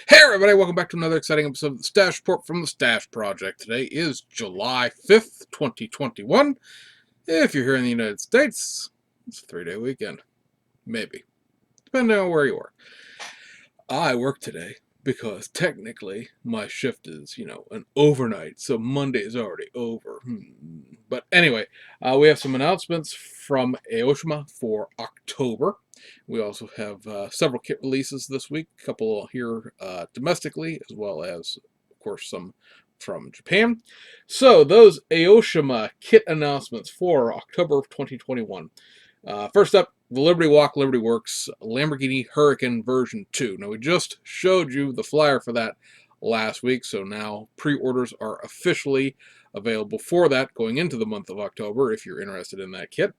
Hey everybody, welcome back to another exciting episode of the Stash Report from the Stash Project. Today is July 5th, 2021. If you're here in the United States, it's a 3-day weekend. Maybe. Depending on where you are. I work today because technically my shift is, an overnight, so Monday is already over. But anyway, we have some announcements from Aoshima for October. We also have several kit releases this week, a couple here domestically, as well as, of course, some from Japan. So those Aoshima kit announcements for October of 2021. First up, the Liberty Walk, Liberty Works Lamborghini Huracan version 2. Now, we just showed you the flyer for that last week, so now pre-orders are officially available for that going into the month of October if you're interested in that kit.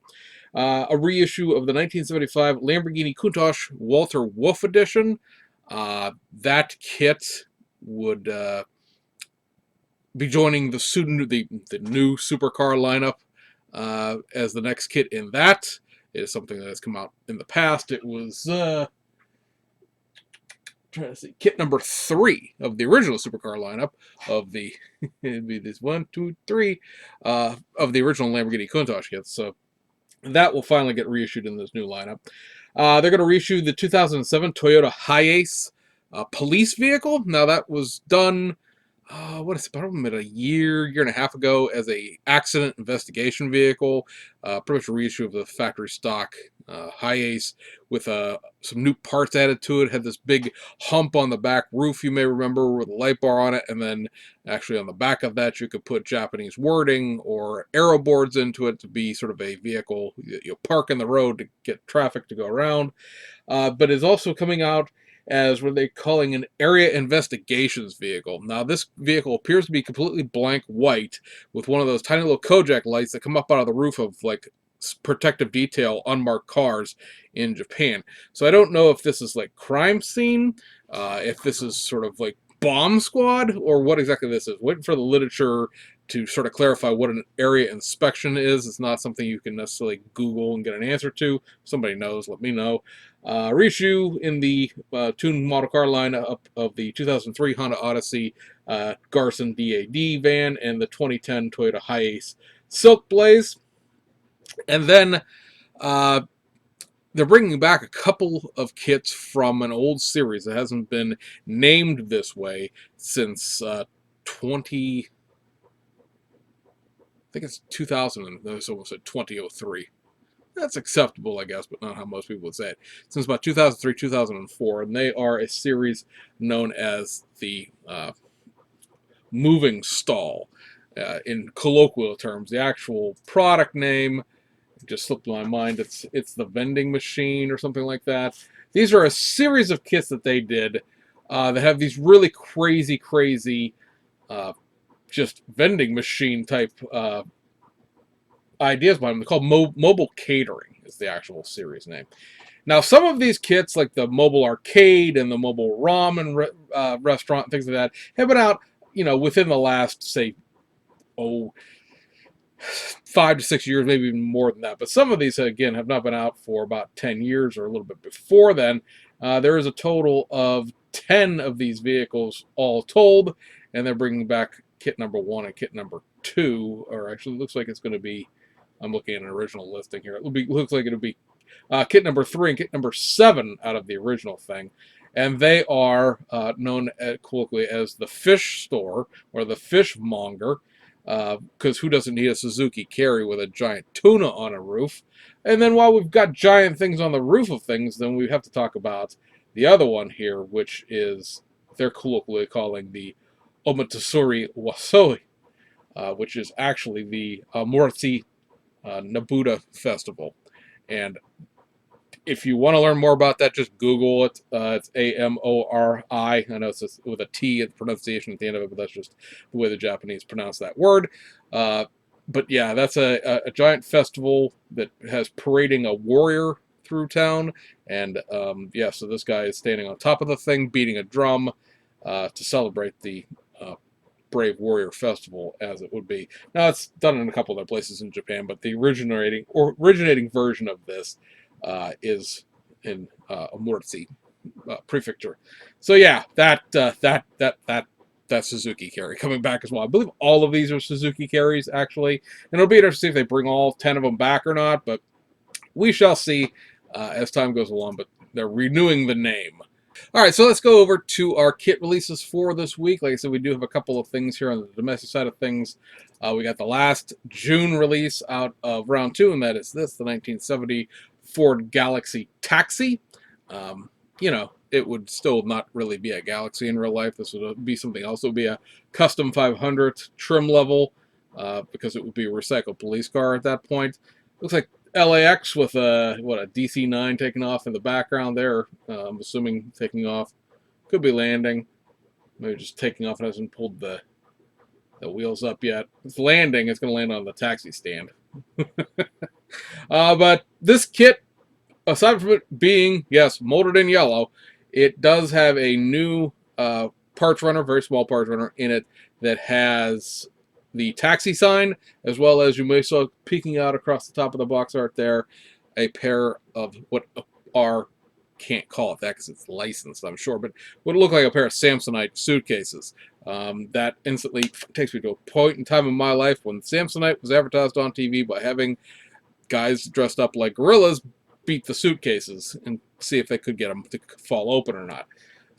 A reissue of the 1975 Lamborghini Countach Walter Wolf Edition. That kit would be joining the new supercar lineup as the next kit in that. It is something that has come out in the past. It was trying to see, kit number 3 of the original supercar lineup of the it'd be this 1, 2, 3 of the original Lamborghini Countach kits. So that will finally get reissued in this new lineup. They're going to reissue the 2007 Toyota Hiace police vehicle. Now that was done about a year and a half ago as a accident investigation vehicle. Pretty much a reissue of the factory stock Hiace with some new parts added to it. Had this big hump on the back roof, you may remember, with a light bar on it, and then actually on the back of that you could put Japanese wording or arrow boards into it to be sort of a vehicle you park in the road to get traffic to go around. But is also coming out as what they're calling an area investigations vehicle. Now, this vehicle appears to be completely blank white with one of those tiny little Kojak lights that come up out of the roof of, like, protective detail unmarked cars in Japan. So I don't know if this is like crime scene, if this is sort of like bomb squad, or what exactly this is. Waiting for the literature to sort of clarify what an area inspection is. It's not something you can necessarily Google and get an answer to. If somebody knows, let me know. Reissue in the tuned model car lineup of the 2003 Honda Odyssey Garson DAD van and the 2010 Toyota Hiace Silk Blaze. And then they're bringing back a couple of kits from an old series that hasn't been named this way since 20. I think it's 2000. There's almost said 2003. That's acceptable, I guess, but not how most people would say it. Since about 2003, 2004, and they are a series known as the moving stall. In colloquial terms, the actual product name just slipped my mind. It's the vending machine or something like that. These are a series of kits that they did that have these really crazy, just vending machine type ideas behind them. They're called Mobile Catering is the actual series name. Now, some of these kits, like the Mobile Arcade and the Mobile Ramen restaurant, things like that, have been out, within the last, say, 5 to 6 years, maybe even more than that. But some of these, again, have not been out for about 10 years or a little bit before then. There is a total of 10 of these vehicles all told, and they're bringing back kit number 1 and kit number 2, or actually it looks like it's going to be, I'm looking at an original listing here. Looks like it'll be kit number 3 and kit number 7 out of the original thing. And they are known colloquially as the Fish Store or the Fishmonger, because who doesn't need a Suzuki Carry with a giant tuna on a roof? And then while we've got giant things on the roof of things, then we have to talk about the other one here, which is they're colloquially calling the Omatsuri Wasoi, which is actually the Moritzi Nabuta Festival. And if you want to learn more about that, just Google it. It's Amori. I know it's just with a T at the pronunciation at the end of it, but that's just the way the Japanese pronounce that word. But yeah, that's a giant festival that has parading a warrior through town. And yeah, so this guy is standing on top of the thing, beating a drum to celebrate the Brave Warrior Festival, as it would be. Now, it's done in a couple other places in Japan, but the originating version of this is in Omurtsi, prefecture. So yeah, that Suzuki carry coming back as well. I believe all of these are Suzuki carries actually, and it'll be interesting to see if they bring all 10 of them back or not. But we shall see as time goes along. But they're renewing the name. All right, so let's go over to our kit releases for this week. Like I said, we do have a couple of things here on the domestic side of things. We got the last June release out of round two, and that is this, the 1970 Ford Galaxy Taxi. Um, you know, it would still not really be a Galaxy in real life. This would be something else. It would be a custom 500 trim level because it would be a recycled police car at that point. Looks like LAX with a DC-9 taking off in the background there. I'm assuming taking off. Could be landing. Maybe just taking off. It hasn't pulled the wheels up yet. It's landing. It's going to land on the taxi stand. But this kit, aside from it being, yes, molded in yellow, it does have a new parts runner, very small parts runner in it that has the taxi sign, as well as you may saw peeking out across the top of the box art there, a pair of what are, can't call it that because it's licensed, I'm sure, but would look like a pair of Samsonite suitcases. That instantly takes me to a point in time in my life when Samsonite was advertised on TV by having guys dressed up like gorillas beat the suitcases and see if they could get them to fall open or not.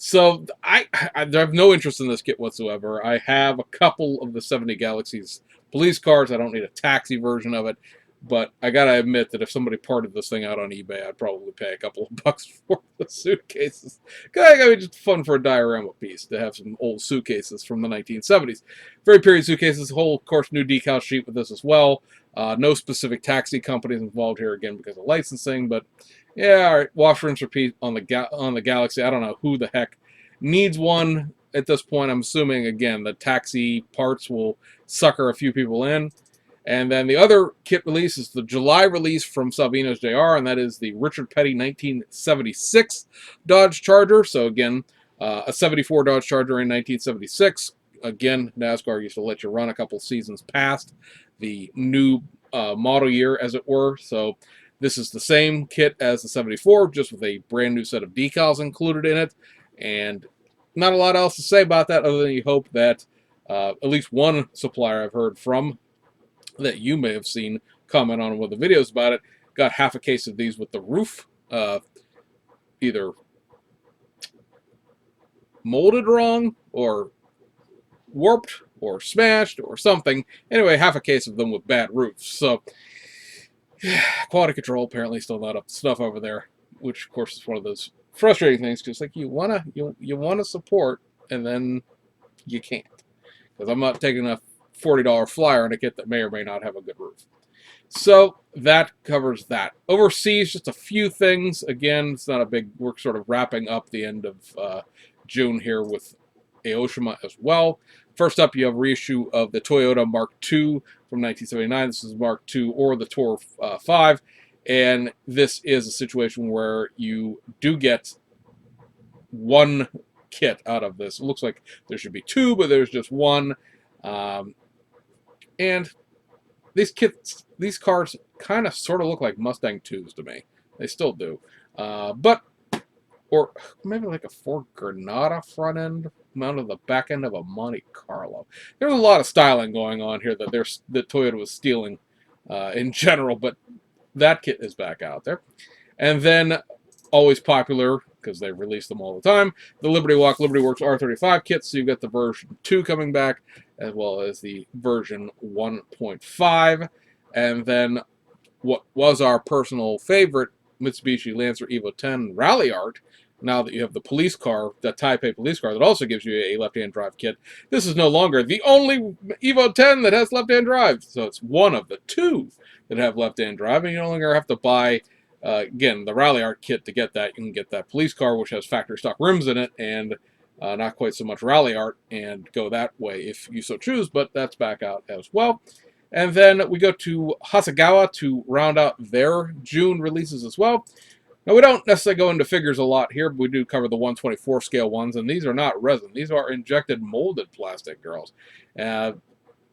So I have no interest in this kit whatsoever. I have a couple of the 70 Galaxies police cars. I don't need a taxi version of it. But I gotta admit that if somebody parted this thing out on eBay, I'd probably pay a couple of bucks for the suitcases. Cause I mean, just fun for a diorama piece to have some old suitcases from the 1970s. Very period suitcases. Whole, of course, new decal sheet with this as well. No specific taxi companies involved here again because of licensing, but yeah, all right. Wash, rinse, repeat on the Galaxy. I don't know who the heck needs one at this point. I'm assuming again the taxi parts will sucker a few people in. And then the other kit release is the July release from Salvino's JR, and that is the Richard Petty 1976 Dodge Charger. So again, a 74 Dodge Charger in 1976. Again, NASCAR used to let you run a couple seasons past the new model year, as it were. So this is the same kit as the 74, just with a brand new set of decals included in it. And not a lot else to say about that other than you hope that at least one supplier I've heard from that you may have seen comment on one of the videos about it got half a case of these with the roof either molded wrong or warped or smashed or something. Anyway, half a case of them with bad roofs. So quality control apparently still not up to snuff over there, which of course is one of those frustrating things because like you wanna support and then you can't, because I'm not taking a $40 flyer on a kit that may or may not have a good roof. So that covers that. Overseas, just a few things. Again, it's not a big. We're sort of wrapping up the end of June here with Aoshima as well. First up, you have a reissue of the Toyota Mark II from 1979. This is Mark II or the Tour 5. And this is a situation where you do get one kit out of this. It looks like there should be two, but there's just one. And these cars kind of sort of look like Mustang 2s to me. They still do. Or maybe like a Ford Granada front end mounted on the back end of a Monte Carlo. There's a lot of styling going on here that Toyota was stealing in general, but that kit is back out there. And then, always popular, because they release them all the time, the Liberty Walk, Liberty Works R35 kits. So you've got the version 2 coming back, as well as the version 1.5. And then what was our personal favorite, Mitsubishi Lancer Evo 10 Rally Art. Now that you have the police car, the Taipei police car, that also gives you a left-hand drive kit. This is no longer the only Evo 10 that has left-hand drive. So it's one of the two that have left-hand drive, and you no longer have to buy, again, the Rally Art kit to get that. You can get that police car, which has factory stock rims in it, and not quite so much Rally Art, and go that way if you so choose, but that's back out as well. And then we go to Hasegawa to round out their June releases as well. Now, we don't necessarily go into figures a lot here, but we do cover the 1/24 scale ones, and these are not resin. These are injected molded plastic girls.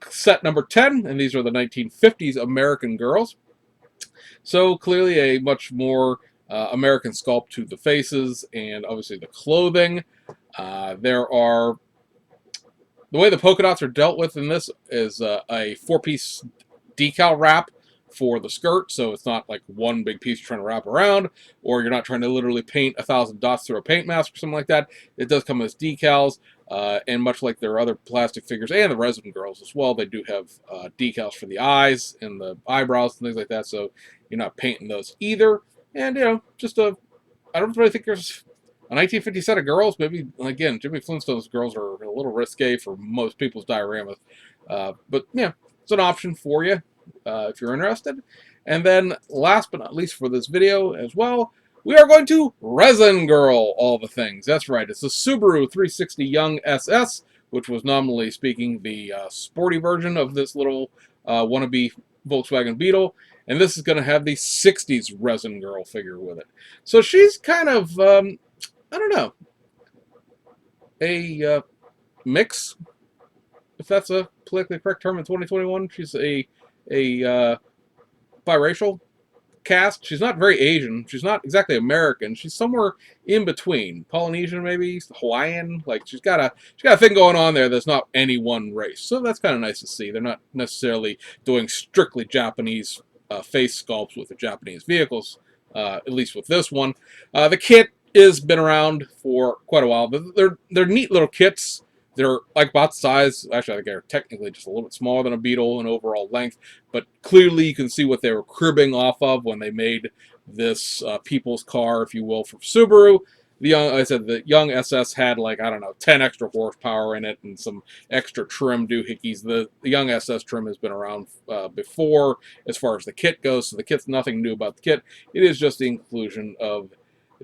Set number 10, and these are the 1950s American girls. So clearly a much more American sculpt to the faces and obviously the clothing. There are the way the polka dots are dealt with in this is a 4-piece decal wrap for the skirt, so it's not like one big piece you're trying to wrap around, or you're not trying to literally paint 1,000 dots through a paint mask or something like that. It does come as decals, and much like their other plastic figures and the resin girls as well, they do have decals for the eyes and the eyebrows and things like that, so you're not painting those either. And, just I don't really think there's a 1950 set of girls. Maybe, again, Jimmy Flintstone's girls are a little risque for most people's dioramas. But, yeah, it's an option for you if you're interested. And then, last but not least for this video as well, we are going to Resin Girl all the things. That's right, it's the Subaru 360 Young SS, which was nominally speaking the sporty version of this little wannabe Volkswagen Beetle. And this is going to have the 60s Resin Girl figure with it. So she's kind of, I don't know, a mix, if that's a politically correct term in 2021. She's a biracial cast. She's not very Asian. She's not exactly American. She's somewhere in between. Polynesian, maybe Hawaiian. Like she's got a thing going on there that's not any one race. So that's kind of nice to see. They're not necessarily doing strictly Japanese face sculpts with the Japanese vehicles. At least with this one, the kit has been around for quite a while. But they're neat little kits. They're like about the size. Actually, I think they're technically just a little bit smaller than a Beetle in overall length. But clearly, you can see what they were cribbing off of when they made this people's car, if you will, from Subaru. The young SS had like, I don't know, 10 extra horsepower in it and some extra trim doohickeys. The young SS trim has been around before as far as the kit goes, so the kit's nothing new about the kit. It is just the inclusion of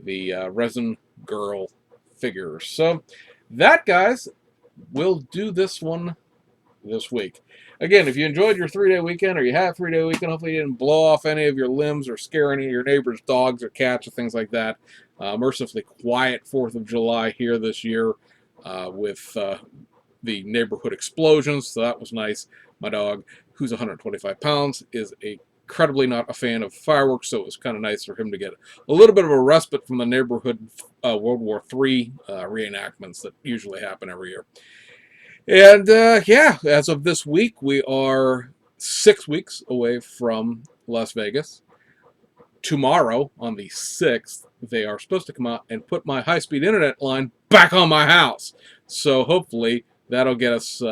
the Resin Girl figures. So that, guys, we'll do this one this week. Again, if you enjoyed your 3-day weekend or you had a 3-day weekend, hopefully you didn't blow off any of your limbs or scare any of your neighbors' dogs or cats or things like that. Mercifully quiet 4th of July here this year with the neighborhood explosions, so that was nice. My dog, who's 125 pounds, is incredibly not a fan of fireworks, so it was kind of nice for him to get a little bit of a respite from the neighborhood World War III reenactments that usually happen every year. And yeah, as of this week, we are 6 weeks away from Las Vegas. Tomorrow, on the 6th, they are supposed to come out and put my high-speed internet line back on my house. So hopefully that'll get us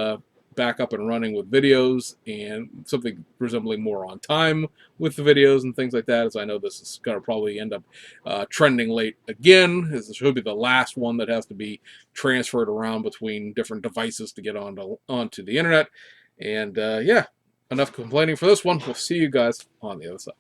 back up and running with videos and something resembling more on time with the videos and things like that, as I know this is going to probably end up trending late again, as this should be the last one that has to be transferred around between different devices to get onto the internet. And yeah, enough complaining for this one. We'll see you guys on the other side.